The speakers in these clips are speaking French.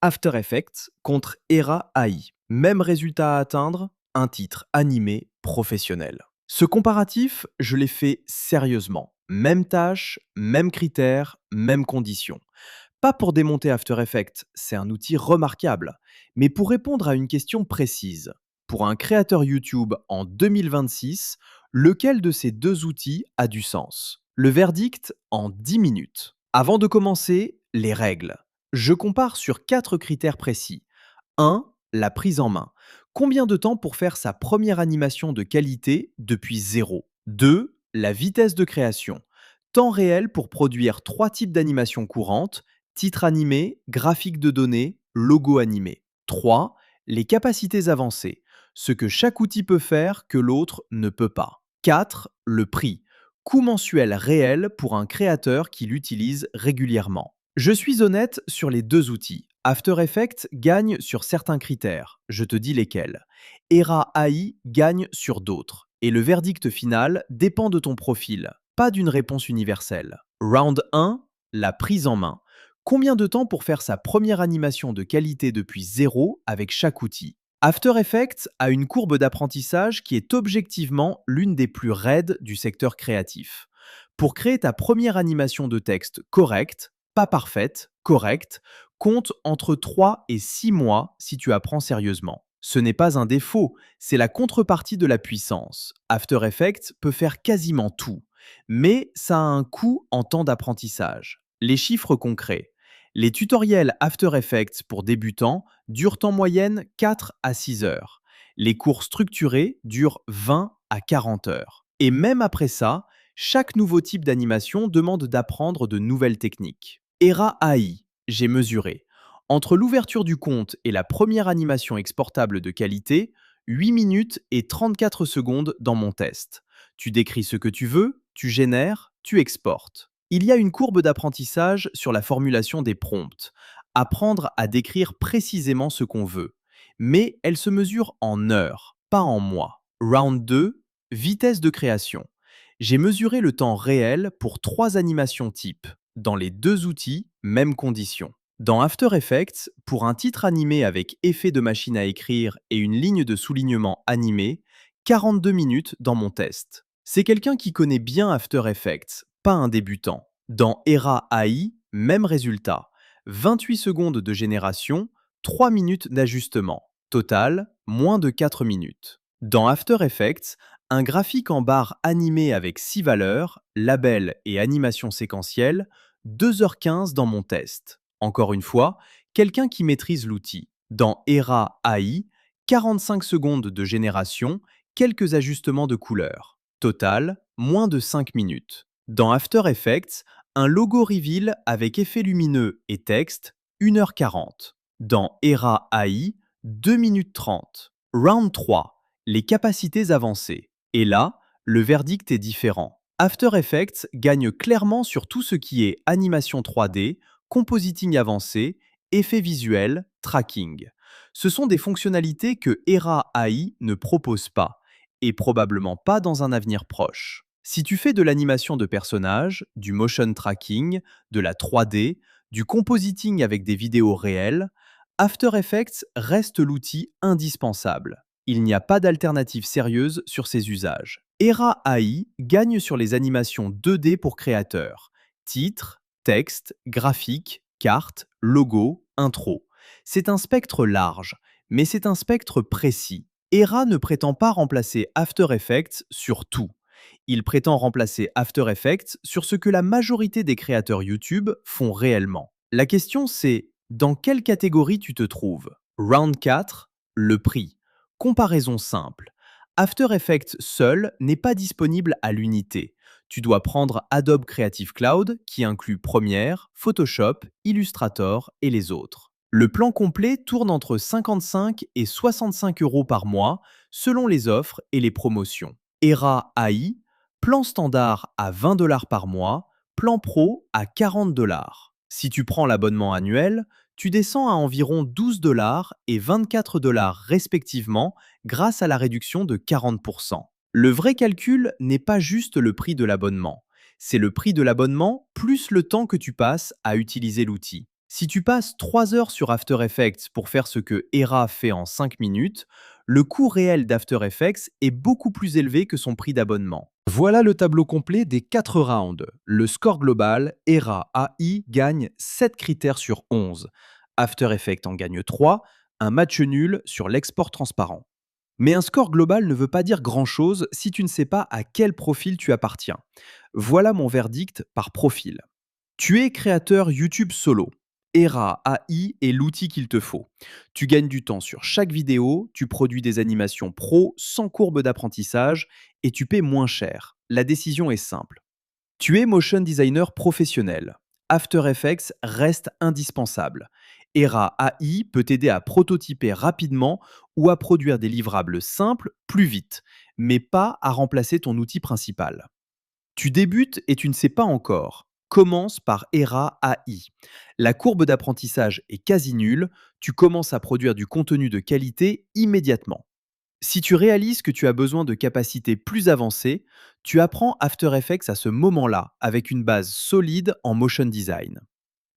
After Effects contre Era AI. Même résultat à atteindre, un titre animé professionnel. Ce comparatif, je l'ai fait sérieusement. Même tâche, même critères, même conditions. Pas pour démonter After Effects, c'est un outil remarquable, mais pour répondre à une question précise. Pour un créateur YouTube en 2026, lequel de ces deux outils a du sens? Le verdict en 10 minutes. Avant de commencer, les règles. Je compare sur 4 critères précis. 1. La prise en main. Combien de temps pour faire sa première animation de qualité depuis zéro? 2. La vitesse de création. Temps réel pour produire 3 types d'animations courantes: titre animé, graphique de données, logo animé. 3. Les capacités avancées. Ce que chaque outil peut faire que l'autre ne peut pas. 4. Le prix. Coût mensuel réel pour un créateur qui l'utilise régulièrement. Je suis honnête sur les deux outils. After Effects gagne sur certains critères, je te dis lesquels. Era AI gagne sur d'autres. Et le verdict final dépend de ton profil, pas d'une réponse universelle. Round 1, la prise en main. Combien de temps pour faire sa première animation de qualité depuis zéro avec chaque outil? After Effects a une courbe d'apprentissage qui est objectivement l'une des plus raides du secteur créatif. Pour créer ta première animation de texte correcte, pas parfaite, correcte, compte entre 3 et 6 mois si tu apprends sérieusement. Ce n'est pas un défaut, c'est la contrepartie de la puissance. After Effects peut faire quasiment tout, mais ça a un coût en temps d'apprentissage. Les chiffres concrets. Les tutoriels After Effects pour débutants durent en moyenne 4 à 6 heures. Les cours structurés durent 20 à 40 heures. Et même après ça, chaque nouveau type d'animation demande d'apprendre de nouvelles techniques. Era AI, j'ai mesuré. Entre l'ouverture du compte et la première animation exportable de qualité, 8 minutes et 34 secondes dans mon test. Tu décris ce que tu veux, tu génères, tu exportes. Il y a une courbe d'apprentissage sur la formulation des prompts. Apprendre à décrire précisément ce qu'on veut. Mais elle se mesure en heures, pas en mois. Round 2, vitesse de création. J'ai mesuré le temps réel pour 3 animations types. Dans les deux outils, même condition. Dans After Effects, pour un titre animé avec effet de machine à écrire et une ligne de soulignement animée, 42 minutes dans mon test. C'est quelqu'un qui connaît bien After Effects, pas un débutant. Dans Era AI, même résultat. 28 secondes de génération, 3 minutes d'ajustement. Total, moins de 4 minutes. Dans After Effects, un graphique en barre animé avec 6 valeurs, label et animation séquentielle, 2h15 dans mon test. Encore une fois, quelqu'un qui maîtrise l'outil. Dans Era AI, 45 secondes de génération, quelques ajustements de couleurs. Total, moins de 5 minutes. Dans After Effects, un logo reveal avec effet lumineux et texte, 1h40. Dans Era AI, 2 minutes 30. Round 3, les capacités avancées. Et là, le verdict est différent. After Effects gagne clairement sur tout ce qui est animation 3D, compositing avancé, effets visuels, tracking. Ce sont des fonctionnalités que Era AI ne propose pas, et probablement pas dans un avenir proche. Si tu fais de l'animation de personnages, du motion tracking, de la 3D, du compositing avec des vidéos réelles, After Effects reste l'outil indispensable. Il n'y a pas d'alternative sérieuse sur ces usages. Era AI gagne sur les animations 2D pour créateurs. Titre, texte, graphique, carte, logo, intro. C'est un spectre large, mais c'est un spectre précis. Era ne prétend pas remplacer After Effects sur tout. Il prétend remplacer After Effects sur ce que la majorité des créateurs YouTube font réellement. La question c'est, dans quelle catégorie tu te trouves? Round 4, le prix. Comparaison simple. After Effects seul n'est pas disponible à l'unité. Tu dois prendre Adobe Creative Cloud qui inclut Premiere, Photoshop, Illustrator et les autres. Le plan complet tourne entre 55 et 65 euros par mois selon les offres et les promotions. Era AI, plan standard à 20 dollars par mois, plan pro à 40 dollars. Si tu prends l'abonnement annuel, tu descends à environ 12 dollars et 24 dollars respectivement grâce à la réduction de 40%. Le vrai calcul n'est pas juste le prix de l'abonnement. C'est le prix de l'abonnement plus le temps que tu passes à utiliser l'outil. Si tu passes 3 heures sur After Effects pour faire ce que Era fait en 5 minutes, le coût réel d'After Effects est beaucoup plus élevé que son prix d'abonnement. Voilà le tableau complet des 4 rounds. Le score global, Era AI gagne 7 critères sur 11. After Effects en gagne 3, un match nul sur l'export transparent. Mais un score global ne veut pas dire grand-chose si tu ne sais pas à quel profil tu appartiens. Voilà mon verdict par profil. Tu es créateur YouTube solo. Era AI est l'outil qu'il te faut. Tu gagnes du temps sur chaque vidéo, tu produis des animations pro sans courbe d'apprentissage et tu paies moins cher. La décision est simple. Tu es motion designer professionnel. After Effects reste indispensable. Era AI peut t'aider à prototyper rapidement ou à produire des livrables simples plus vite, mais pas à remplacer ton outil principal. Tu débutes et tu ne sais pas encore. Commence par Era AI. La courbe d'apprentissage est quasi nulle, tu commences à produire du contenu de qualité immédiatement. Si tu réalises que tu as besoin de capacités plus avancées, tu apprends After Effects à ce moment-là, avec une base solide en motion design.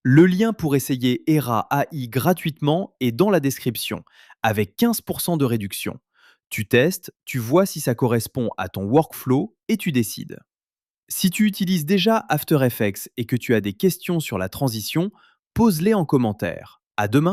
Le lien pour essayer Era AI gratuitement est dans la description, avec 15% de réduction. Tu testes, tu vois si ça correspond à ton workflow et tu décides. Si tu utilises déjà After Effects et que tu as des questions sur la transition, pose-les en commentaire. À demain!